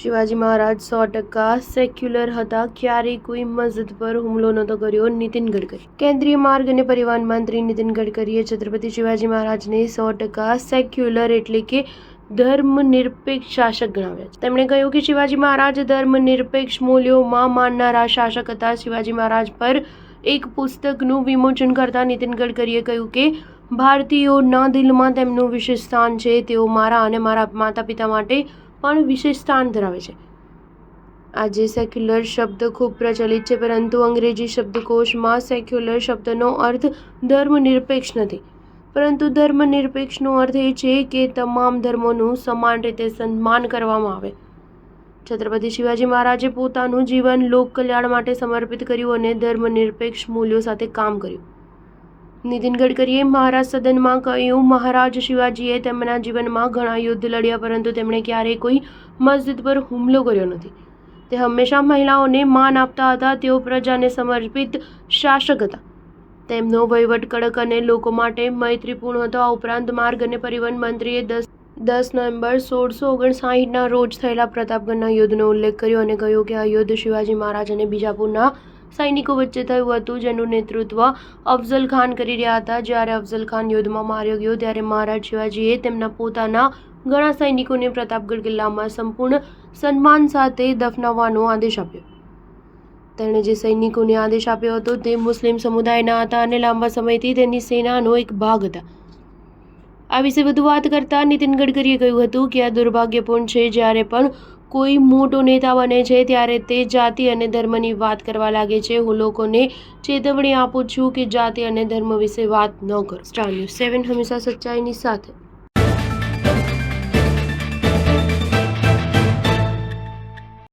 Shivaji Maharaj 100% secular હતા, ક્યારેય કોઈ મસ્જિદ પર હુમલો નહોતો કર્યો. નીતિન ગડકરી. કેન્દ્રીય માર્ગ અને પરિવહન મંત્રી નીતિન ગડકરીએ છત્રપતિ શિવાજી મહારાજને 100% સેક્યુલર એટલે કે ધર્મનિરપેક્ષ શાસક ગણાવ્યા છે. તેમણે કહ્યું કે શિવાજી મહારાજ ધર્મનિરપેક્ષ મૂલ્યોમાં માનનારા શાસક હતા. શિવાજી મહારાજ પર એક પુસ્તકનું વિમોચન કરતા નીતિન ગડકરીએ કહ્યું કે ભારતીયોના દિલમાં તેમનું વિશેષ સ્થાન છે. તેઓ મારા અને મારા માતા પિતા માટે પણ વિશેષ સ્થાન ધરાવે છે. આજે સેક્યુલર શબ્દ ખૂબ પ્રચલિત છે, પરંતુ અંગ્રેજી શબ્દકોશમાં સેક્યુલર શબ્દનો અર્થ ધર્મનિરપેક્ષ નથી, પરંતુ ધર્મનિરપેક્ષનો અર્થ એ છે કે તમામ ધર્મોનું સમાન રીતે સન્માન કરવામાં આવે. છત્રપતિ શિવાજી મહારાજે પોતાનું જીવન લોક કલ્યાણ માટે સમર્પિત કર્યું અને ધર્મનિરપેક્ષ મૂલ્યો સાથે કામ કર્યું. નીતિન ગડકરીએ મહારાષ્ટ્ર સદનમાં કહ્યું, મહારાજ શિવાજીએ તેમના જીવનમાં ઘણા યુદ્ધ લડ્યા, પરંતુ તેમણે ક્યારેય કોઈ મસ્જિદ પર હુમલો કર્યો નથી. તે હંમેશા મહિલાઓને માન આપતા હતા. તેઓ પ્રજાને સમર્પિત શાસક હતા. તેમનો વહીવટ કડક અને લોકો માટે મૈત્રીપૂર્ણ હતો. આ ઉપરાંત માર્ગ અને પરિવહન મંત્રીએ 10 નવેમ્બર 1659ના રોજ થયેલા પ્રતાપગઢના યુદ્ધનો ઉલ્લેખ કર્યો અને કહ્યું કે આ યુદ્ધ શિવાજી મહારાજ અને બીજાપુરના સૈનિકો વચ્ચે થયું હતું, જેનું નેતૃત્વ અફઝલ ખાન કરી રહ્યા હતા. જ્યારે અફઝલ ખાન યુદ્ધમાં માર્યો ગયો, ત્યારે મહારાજ શિવાજીએ તેમના પોતાના ઘણા સૈનિકોને પ્રતાપગઢ કિલ્લામાં સંપૂર્ણ સન્માન સાથે દફનાવવાનો આદેશ આપ્યો. તેણે જે સૈનિકોને આદેશ આપ્યો હતો તે મુસ્લિમ સમુદાયના હતા અને લાંબા સમયથી તેની સેનાનો એક ભાગ હતા. આ વિશે વધુ વાત કરતા નીતિન ગડકરીએ કહ્યું હતું કે આ દુર્ભાગ્યપૂર્ણ છે. જ્યારે પણ કોઈ મોટો નેતા બને છે ત્યારે તે જાતિ અને ધર્મની વાત કરવા લાગે છે. હું લોકોને ચેતવણી આપું છું કે જાતિ અને ધર્મ વિશે વાત ન કરો. સ્ટાર ન્યૂઝ 7 હંમેશા સચ્ચાઈની સાથે.